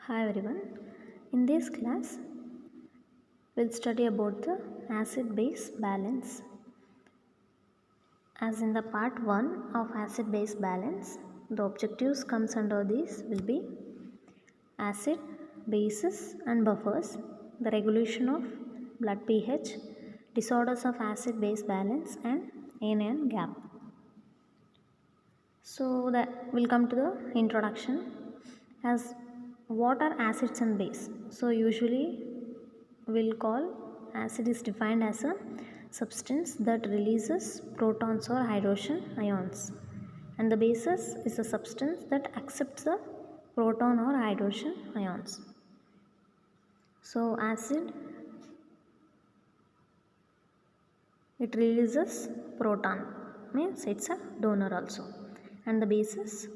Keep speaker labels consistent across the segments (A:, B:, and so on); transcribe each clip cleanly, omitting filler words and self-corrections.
A: Hi everyone. In this class, we'll study about the acid-base balance. As in the part 1 of acid-base balance, the objectives comes under these will be acid, bases and buffers, the regulation of blood pH, disorders of acid-base balance and anion gap. So that will come to the introduction as what are acids and base. So usually we'll call acid is defined as a substance that releases protons or hydrogen ions, and the basis is a substance that accepts the proton or hydrogen ions. So acid, it releases proton, means it's a donor also, and the basis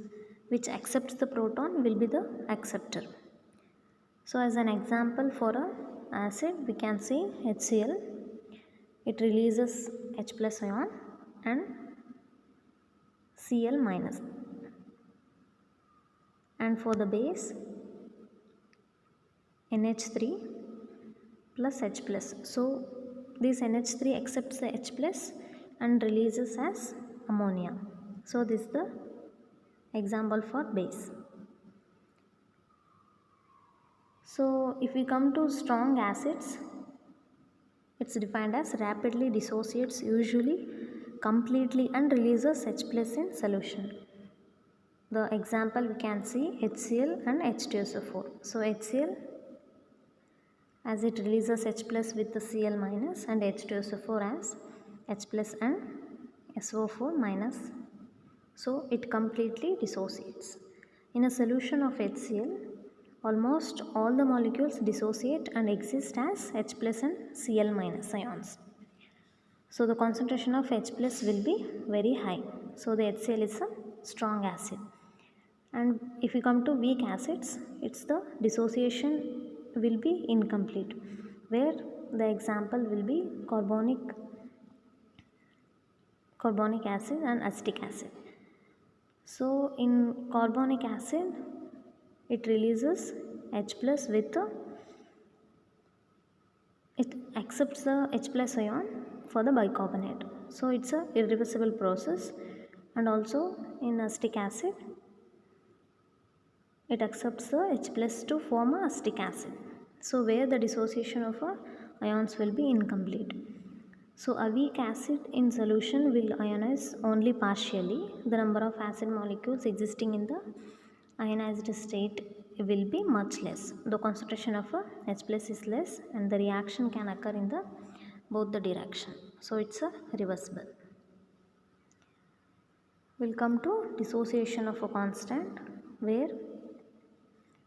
A: which accepts the proton will be the acceptor. So as an example for a acid, we can see HCl. It releases H plus ion and Cl minus. And for the base, NH3 plus H plus. So this NH3 accepts the H plus and releases as ammonia. So this is the example for base. So if we come to strong acids, it's defined as rapidly dissociates usually completely and releases H plus in solution. The example we can see HCl and H2SO4. So HCl, as it releases H plus with the Cl minus, and H2SO4 as H plus and SO4 minus. So it completely dissociates. In a solution of HCl, almost all the molecules dissociate and exist as H plus and Cl minus ions. So the concentration of H plus will be very high. So the HCl is a strong acid. And if we come to weak acids, it's the dissociation will be incomplete, where the example will be carbonic acid and acetic acid. So in carbonic acid, it releases H plus with it accepts the H plus ion for the bicarbonate. So it's a irreversible process. And also in acetic acid, it accepts the H plus to form a acetic acid. So where the dissociation of ions will be incomplete. So a weak acid in solution will ionize only partially. The number of acid molecules existing in the ionized state will be much less. The concentration of H plus is less and the reaction can occur in the both the direction. So it's a reversible. We'll come to dissociation of a constant, where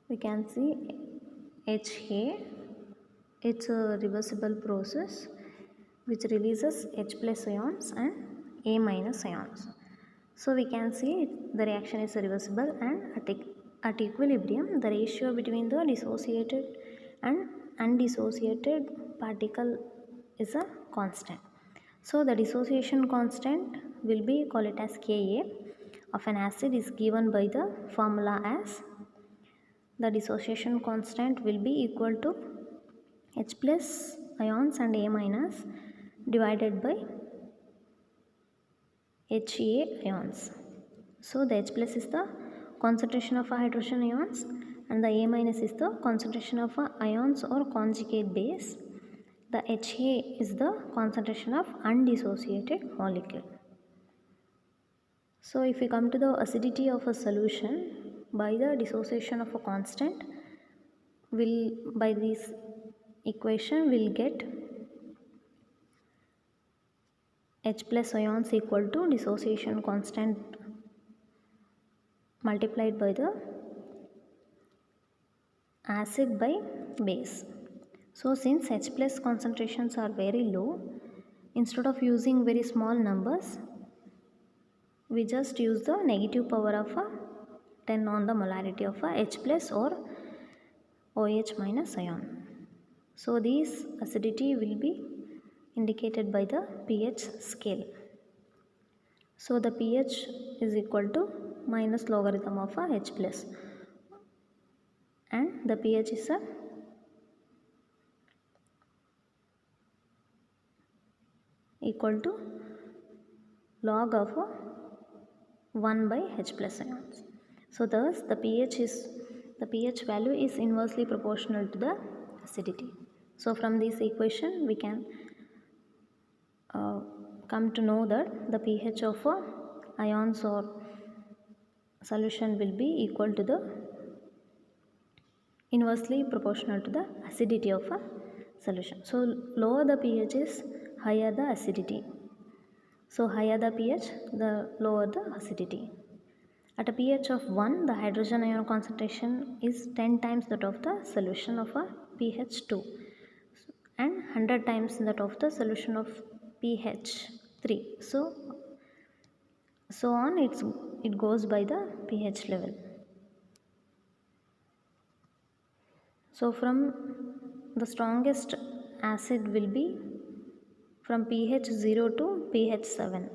A: we can see HA. It's a reversible process which releases H plus ions and A minus ions. So we can see the reaction is reversible, and at equilibrium the ratio between the dissociated and undissociated particle is a constant. So the dissociation constant will be call it as Ka of an acid is given by the formula as the dissociation constant will be equal to H plus ions and A minus divided by HA ions. So the H plus is the concentration of hydrogen ions and the A minus is the concentration of ions or conjugate base. The HA is the concentration of undissociated molecule. So if we come to the acidity of a solution by the dissociation of a constant, will by this equation will get H plus ions equal to dissociation constant multiplied by the acid by base. So since H plus concentrations are very low, instead of using very small numbers, we just use the negative power of 10 on the molarity of H plus or OH minus ion. So this acidity will be indicated by the pH scale. So the pH is equal to minus logarithm of H plus, and the pH is equal to log of 1 by H plus ions. So thus the pH value is inversely proportional to the acidity. So from this equation we can come to know that the pH of ions or solution will be equal to the inversely proportional to the acidity of a solution. So lower the pH is higher the acidity. So higher the pH, the lower the acidity. At a pH of 1, the hydrogen ion concentration is 10 times that of the solution of a pH 2 and 100 times that of the solution of pH 3. So on it goes by the pH level. So from the strongest acid will be from pH 0 to pH 7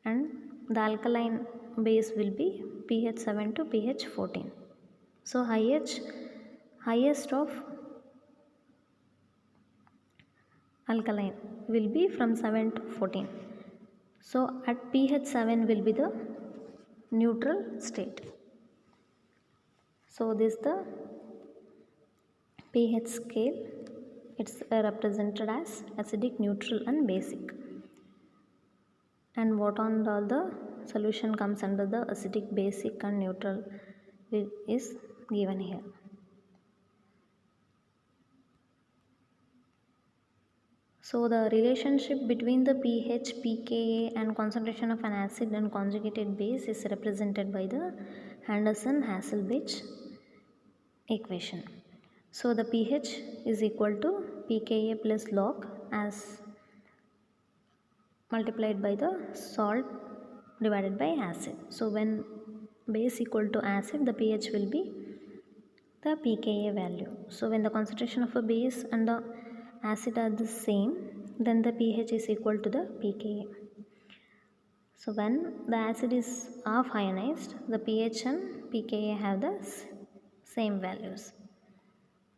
A: and the alkaline base will be pH 7 to pH 14. So highest of alkaline will be from 7 to 14. So at pH 7 will be the neutral state. So this is the pH scale. It's represented as acidic, neutral and basic. And what on all the solution comes under the acidic, basic and neutral is given here. So the relationship between the pH, pKa and concentration of an acid and conjugated base is represented by the Henderson-Hasselbalch equation. So the pH is equal to pKa plus log as multiplied by the salt divided by acid. So when base equal to acid, the pH will be the pKa value. So when the concentration of a base and the acid are the same, then the pH is equal to the pKa. So when the acid is half ionized, the pH and pKa have the same values.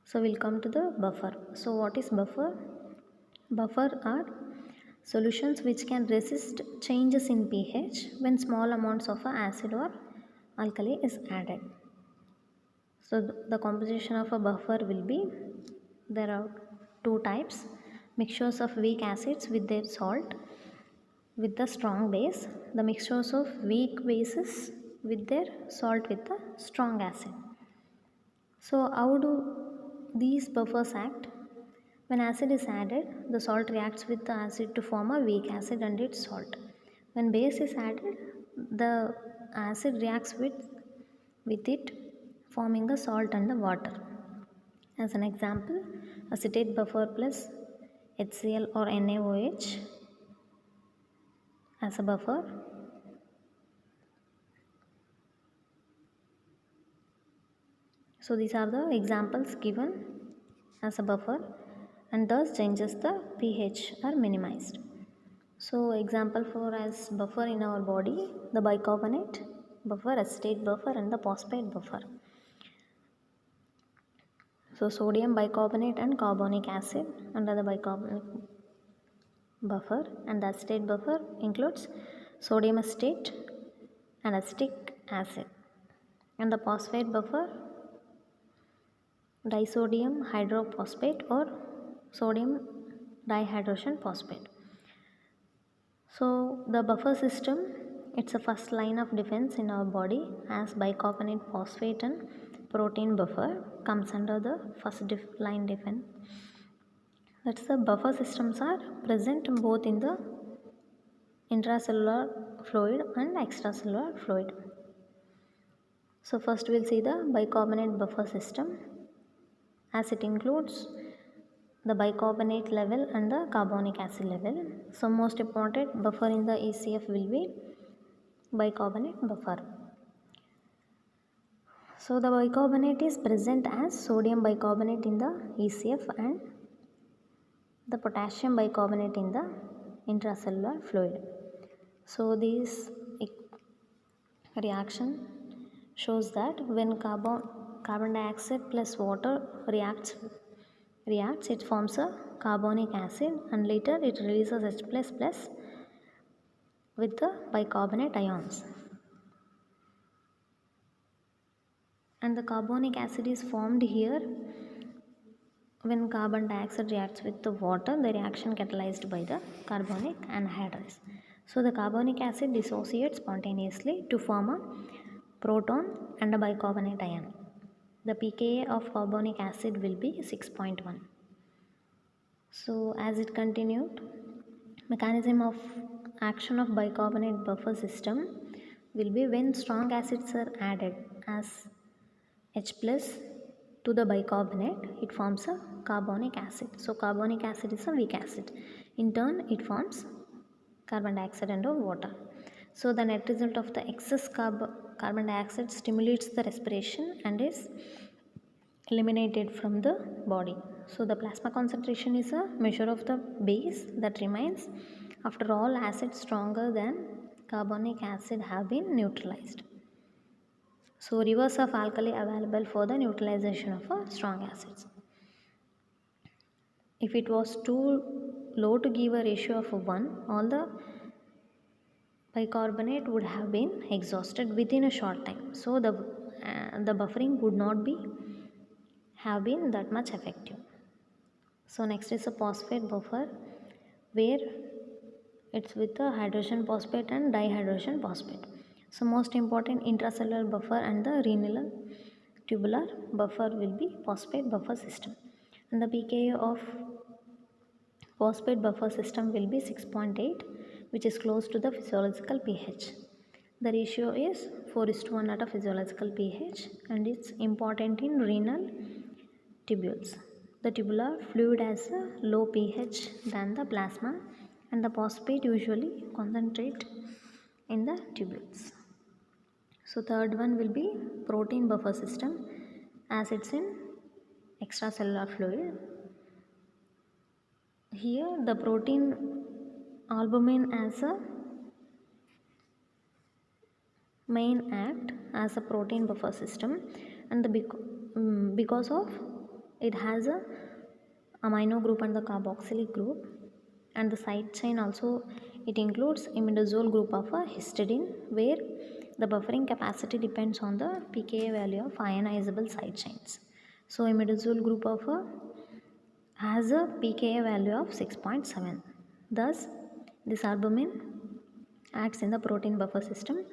A: So we'll come to the buffer. So what is buffer? Buffer are solutions which can resist changes in pH when small amounts of acid or alkali is added. So the composition of a buffer will be, there are two types: mixtures of weak acids with their salt with the strong base, the mixtures of weak bases with their salt with the strong acid. So how do these buffers act? When acid is added, the salt reacts with the acid to form a weak acid and its salt. When base is added, the acid reacts with it, forming a salt and the water. As an example, acetate buffer plus HCl or NaOH as a buffer. So these are the examples given as a buffer, and thus changes the pH are minimized. So example for as buffer in our body, the bicarbonate buffer, acetate buffer and the phosphate buffer. So sodium bicarbonate and carbonic acid under the bicarbonate buffer, and the acetate buffer includes sodium acetate and acetic acid, and the phosphate buffer disodium hydrophosphate or sodium dihydrogen phosphate. So the buffer system, it's a first line of defense in our body, as bicarbonate, phosphate and protein buffer comes under the first line defense. That's the buffer systems are present both in the intracellular fluid and extracellular fluid. So first we'll see the bicarbonate buffer system, as it includes the bicarbonate level and the carbonic acid level. So most important buffer in the ECF will be bicarbonate buffer. So the bicarbonate is present as sodium bicarbonate in the ECF and the potassium bicarbonate in the intracellular fluid. So this reaction shows that when carbon dioxide plus water reacts, it forms a carbonic acid, and later it releases H++ with the bicarbonate ions. And the carbonic acid is formed here when carbon dioxide reacts with the water, the reaction catalyzed by the carbonic anhydrase. So the carbonic acid dissociates spontaneously to form a proton and a bicarbonate ion. The pKa of carbonic acid will be 6.1. So as it continued, mechanism of action of bicarbonate buffer system will be when strong acids are added as H plus to the bicarbonate, it forms a carbonic acid. So carbonic acid is a weak acid. In turn, it forms carbon dioxide and water. So the net result of the excess carbon dioxide stimulates the respiration and is eliminated from the body. So the plasma concentration is a measure of the base that remains after all acids stronger than carbonic acid have been neutralized. So reverse of alkali available for the neutralization of strong acids. If it was too low to give a ratio of 1, all the bicarbonate would have been exhausted within a short time. So the buffering would not have been that much effective. So next is a phosphate buffer, where it's with the hydrogen phosphate and dihydrogen phosphate. So most important intracellular buffer and the renal tubular buffer will be phosphate buffer system, and the pKa of phosphate buffer system will be 6.8, which is close to the physiological pH. The ratio is 4:1 at a physiological pH, and it's important in renal tubules. The tubular fluid has a low pH than the plasma, and the phosphate usually concentrate in the tubules. So third one will be protein buffer system, as it's in extracellular fluid. Here the protein albumin as a main act as a protein buffer system, and because of it has a amino group and the carboxylic group, and the side chain also it includes imidazole group of a histidine, where the buffering capacity depends on the pKa value of ionizable side chains. So imidazole group of a has a pKa value of 6.7. Thus this albumin acts in the protein buffer system.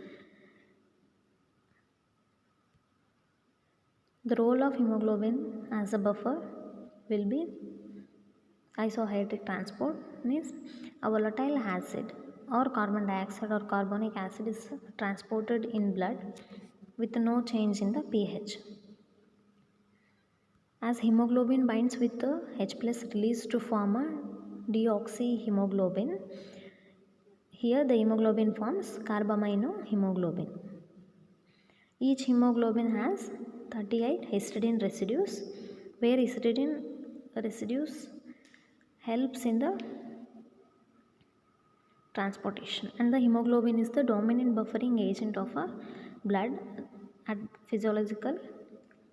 A: The role of hemoglobin as a buffer will be isohydric transport, means a volatile acid or carbon dioxide or carbonic acid is transported in blood with no change in the pH. As hemoglobin binds with the H plus released to form a deoxyhemoglobin, here the hemoglobin forms carbamino hemoglobin. Each hemoglobin has 38 histidine residues, where histidine residues helps in the transportation, and the hemoglobin is the dominant buffering agent of a blood at physiological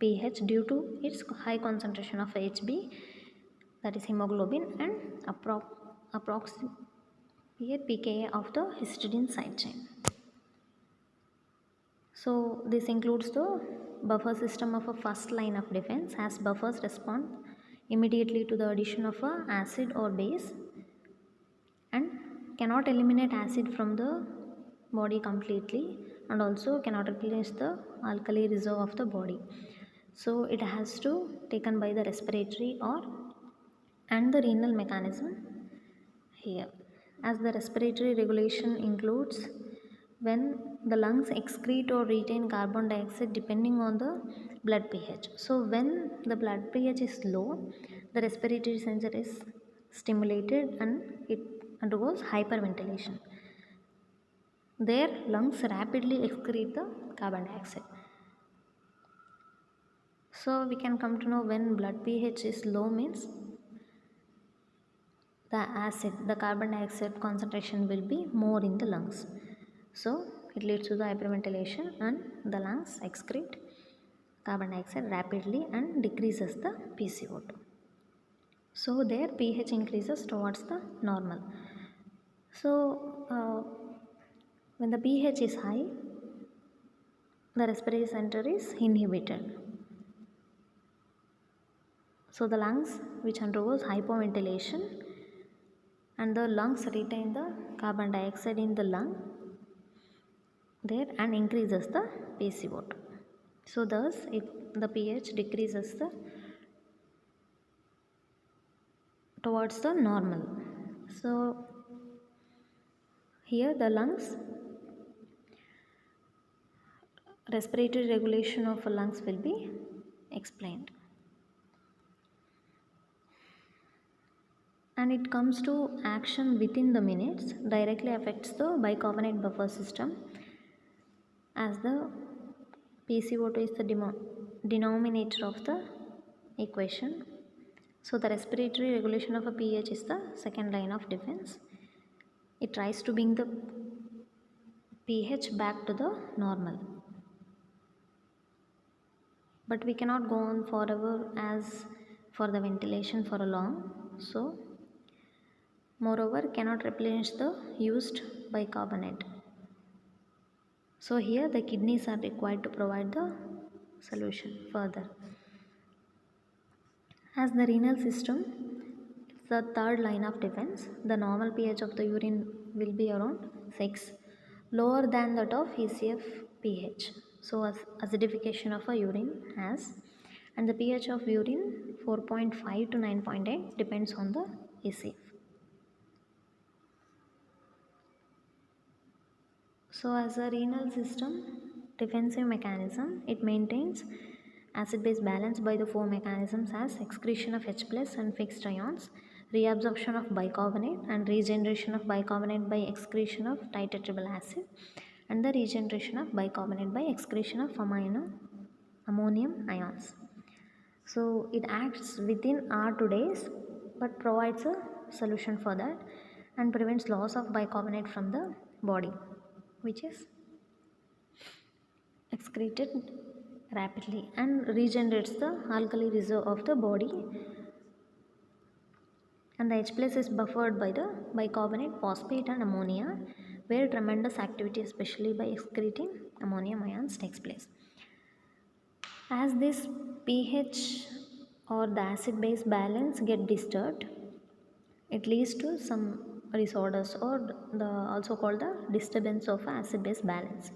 A: pH due to its high concentration of Hb, that is hemoglobin, and approximate pKa of the histidine side chain. So this includes the buffer system of a first line of defense, as buffers respond immediately to the addition of a acid or base and cannot eliminate acid from the body completely, and also cannot replace the alkali reserve of the body. So it has to taken by the respiratory or and the renal mechanism here, as the respiratory regulation includes when the lungs excrete or retain carbon dioxide depending on the blood pH. So when the blood pH is low, the respiratory sensor is stimulated and it undergoes hyperventilation. Their lungs rapidly excrete the carbon dioxide. So we can come to know when blood pH is low means the carbon dioxide concentration will be more in the lungs. So it leads to the hyperventilation and the lungs excrete carbon dioxide rapidly and decreases the PCO2. So their pH increases towards the normal. So when the pH is high, the respiratory center is inhibited. So the lungs which undergoes hypoventilation and the lungs retain the carbon dioxide in the lung there and increases the PCO2. So thus the pH decreases towards the normal. So here the lungs respiratory regulation of lungs will be explained. And it comes to action within the minutes, directly affects the bicarbonate buffer system as the PCO2 is the denominator of the equation. So the respiratory regulation of a pH is the second line of defense. It tries to bring the pH back to the normal. But we cannot go on forever as for the ventilation for a long. So moreover cannot replenish the used bicarbonate. So here the kidneys are required to provide the solution further. As the renal system is the third line of defense, the normal pH of the urine will be around 6, lower than that of ECF pH. So acidification of a urine has, and the pH of urine 4.5 to 9.8 depends on the ECF. So as a renal system defensive mechanism, it maintains acid-base balance by the four mechanisms as excretion of H plus and fixed ions, reabsorption of bicarbonate and regeneration of bicarbonate by excretion of titratable acid, and the regeneration of bicarbonate by excretion of ammonium ions. So it acts within R2 days but provides a solution for that and prevents loss of bicarbonate from the body, which is excreted rapidly and regenerates the alkali reserve of the body, and the H plus is buffered by the bicarbonate, phosphate and ammonia, where tremendous activity especially by excreting ammonium ions takes place. As this pH or the acid base balance get disturbed, it leads to some disorders or the also called the disturbance of acid base balance.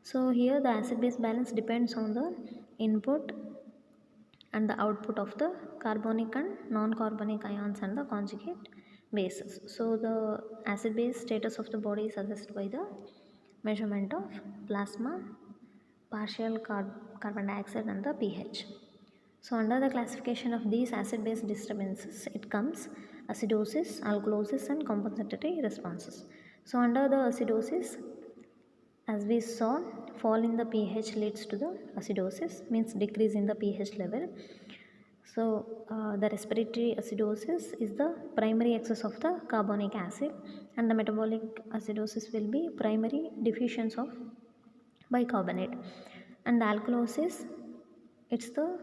A: So here the acid base balance depends on the input and the output of the carbonic and non-carbonic ions and the conjugate bases. So the acid base status of the body is assessed by the measurement of plasma, partial carbon dioxide and the pH. So under the classification of these acid base disturbances, it comes acidosis, alkalosis and compensatory responses. So under the acidosis, as we saw, fall in the pH leads to the acidosis, means decrease in the pH level. So the respiratory acidosis is the primary excess of the carbonic acid, and the metabolic acidosis will be primary deficiency of bicarbonate, and the alkalosis, it's the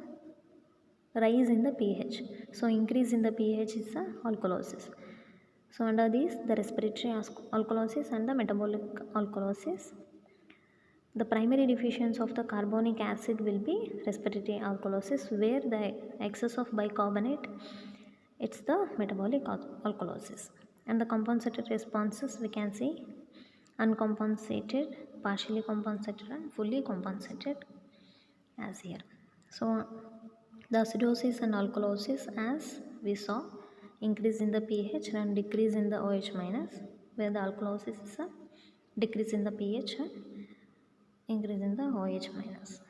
A: rise in the pH. So increase in the pH is the alkalosis. So under these, the respiratory alkalosis and the metabolic alkalosis, the primary deficiency of the carbonic acid will be respiratory alkalosis, where the excess of bicarbonate, it's the metabolic alkalosis. And the compensated responses we can see uncompensated, partially compensated and fully compensated as here. So the acidosis and alkalosis, as we saw, increase in the pH and decrease in the OH minus, where the alkalosis is a decrease in the pH and increase in the OH minus.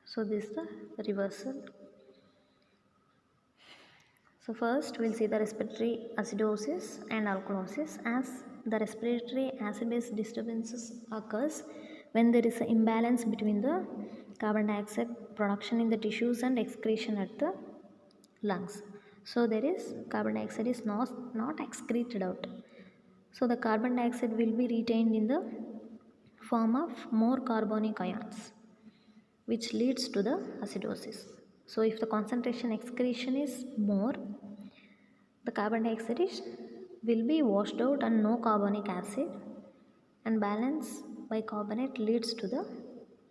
A: So this is the reversal. So first we'll see the respiratory acidosis and alkalosis. As the respiratory acid base disturbances occurs when there is an imbalance between the carbon dioxide production in the tissues and excretion at the lungs. So there is carbon dioxide is not excreted out. So the carbon dioxide will be retained in the form of more carbonic ions. which leads to the acidosis. So if the concentration excretion is more, the carbon dioxide will be washed out and no carbonic acid, and balance bicarbonate leads to the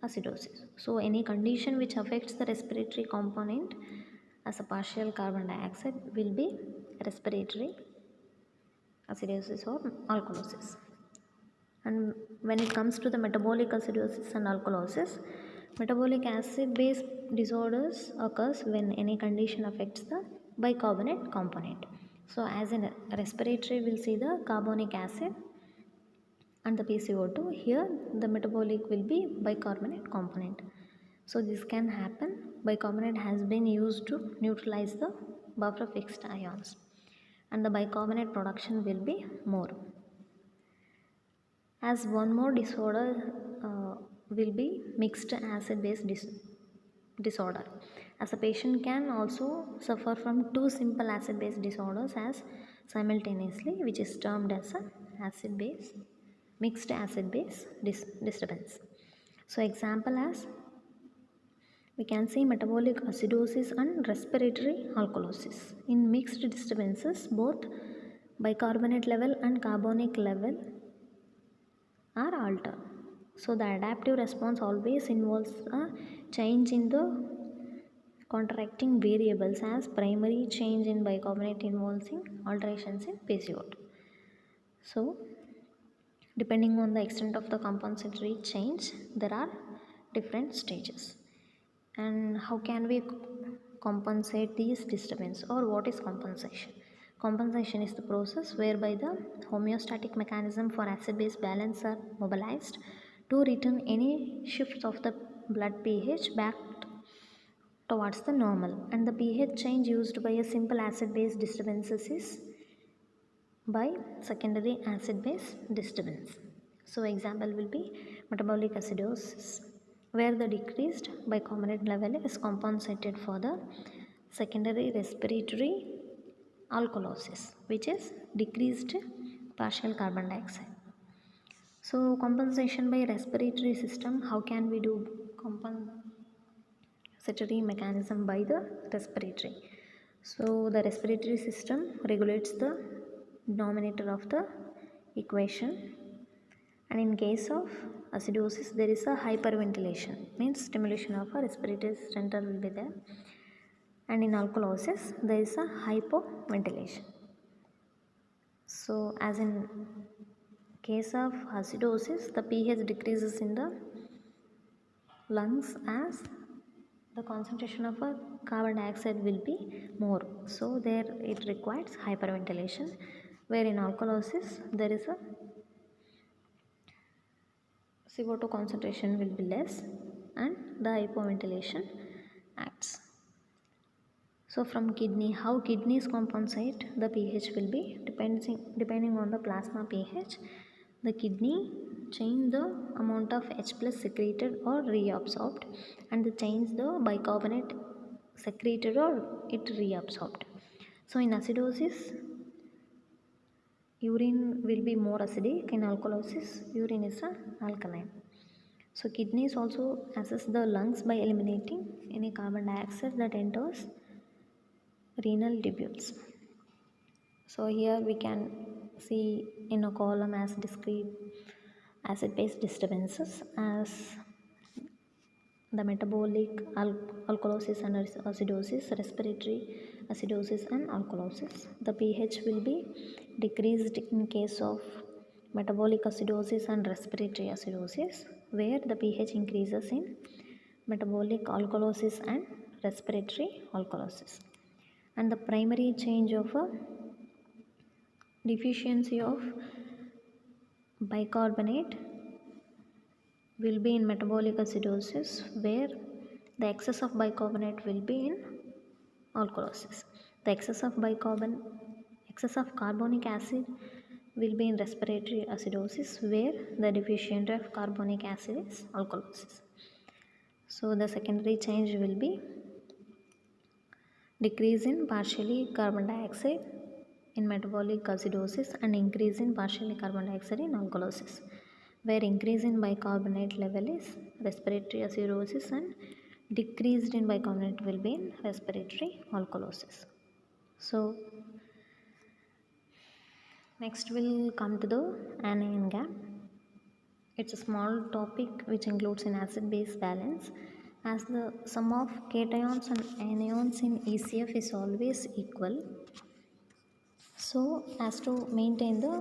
A: acidosis. So any condition which affects the respiratory component as a partial carbon dioxide will be respiratory acidosis or alkalosis. And when it comes to the metabolic acidosis and alkalosis, metabolic acid base disorders occurs when any condition affects the bicarbonate component. So as in respiratory, we'll see the carbonic acid and the PCO2. Here the metabolic will be bicarbonate component. So this can happen. Bicarbonate has been used to neutralize the buffer fixed ions, and the bicarbonate production will be more. As one more disorder will be mixed acid base disorder, as a patient can also suffer from two simple acid base disorders as simultaneously, which is termed as a acid base mixed acid base disturbance. So example as we can see metabolic acidosis and respiratory alkalosis. In mixed disturbances, both bicarbonate level and carbonic level are altered. So the adaptive response always involves a change in the contracting variables, as primary change in bicarbonate involving alterations in PCO2. So depending on the extent of the compensatory change, there are different stages. And how can we compensate these disturbances, or what is compensation? Compensation is the process whereby the homeostatic mechanism for acid-base balance are mobilized to return any shifts of the blood pH back towards the normal, and the pH change used by a simple acid-base disturbances is by secondary acid-base disturbance. So example will be metabolic acidosis, where the decreased bicarbonate level is compensated for the secondary respiratory alkalosis, which is decreased partial carbon dioxide. So compensation by respiratory system, how can we do compensatory mechanism by the respiratory? So the respiratory system regulates the denominator of the equation, and in case of acidosis there is a hyperventilation, means stimulation of a respiratory center will be there, and in alkalosis there is a hypoventilation. So as in case of acidosis, the pH decreases in the lungs as the concentration of a carbon dioxide will be more, so there it requires hyperventilation, where in alkalosis there is a CO2 concentration will be less and the hypoventilation acts. So from kidney, how kidneys compensate the pH will be depending on the plasma pH. The kidney change the amount of H plus secreted or reabsorbed, and they change the bicarbonate secreted or it reabsorbed. So in acidosis, urine will be more acidic. In alkalosis, urine is alkaline. So kidneys also assess the lungs by eliminating any carbon dioxide that enters renal tubules. So here we can see in a column as discrete acid-base disturbances as the metabolic alkalosis and acidosis, respiratory acidosis and alkalosis. The pH will be decreased in case of metabolic acidosis and respiratory acidosis, where the pH increases in metabolic alkalosis and respiratory alkalosis. And the primary change of a deficiency of bicarbonate will be in metabolic acidosis, where the excess of bicarbonate will be in alkalosis. The excess of carbonic acid will be in respiratory acidosis, where the deficient of carbonic acid is alkalosis. So the secondary change will be decrease in partially carbon dioxide in metabolic acidosis and increase in partially carbon dioxide in alkalosis. where increase in bicarbonate level is respiratory acidosis and decreased in bicarbonate will be in respiratory alkalosis. So next we'll come to the anion gap. It's a small topic which includes an acid-base balance, as the sum of cations and anions in ECF is always equal, so as to maintain the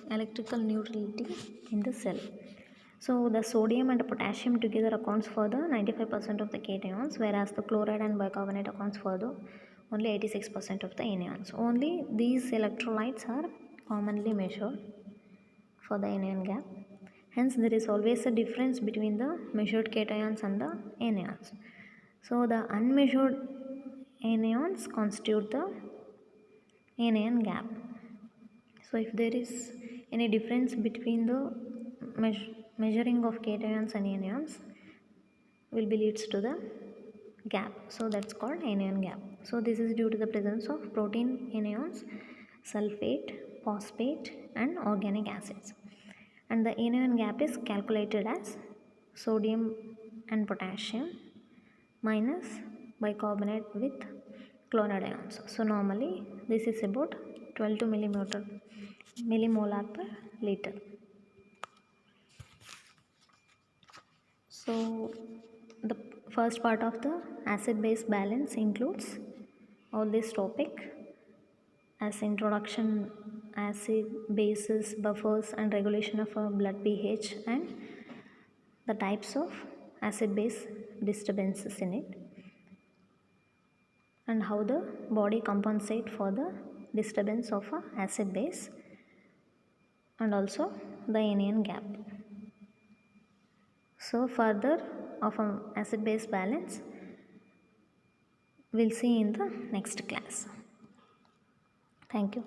A: electrical neutrality in the cell. So the sodium and potassium together accounts for the 95% of the cations, whereas the chloride and bicarbonate accounts for the only 86% of the anions. Only these electrolytes are commonly measured for the anion gap. Hence, there is always a difference between the measured cations and the anions. So, the unmeasured anions constitute the anion gap. So, if there is any difference between the measuring of cations and anions, will be leads to the gap. So, that's called anion gap. So, this is due to the presence of protein anions, sulfate, phosphate, and organic acids. And the anion gap is calculated as sodium and potassium minus bicarbonate with chloride ions. So normally this is about 12 to millimolar per liter. So the first part of the acid base balance includes all this topic as introduction, acid, bases, buffers, and regulation of blood pH, and the types of acid base disturbances in it, and how the body compensate for the disturbance of a acid base, and also the anion gap. So further of an acid base balance we'll see in the next class. Thank you.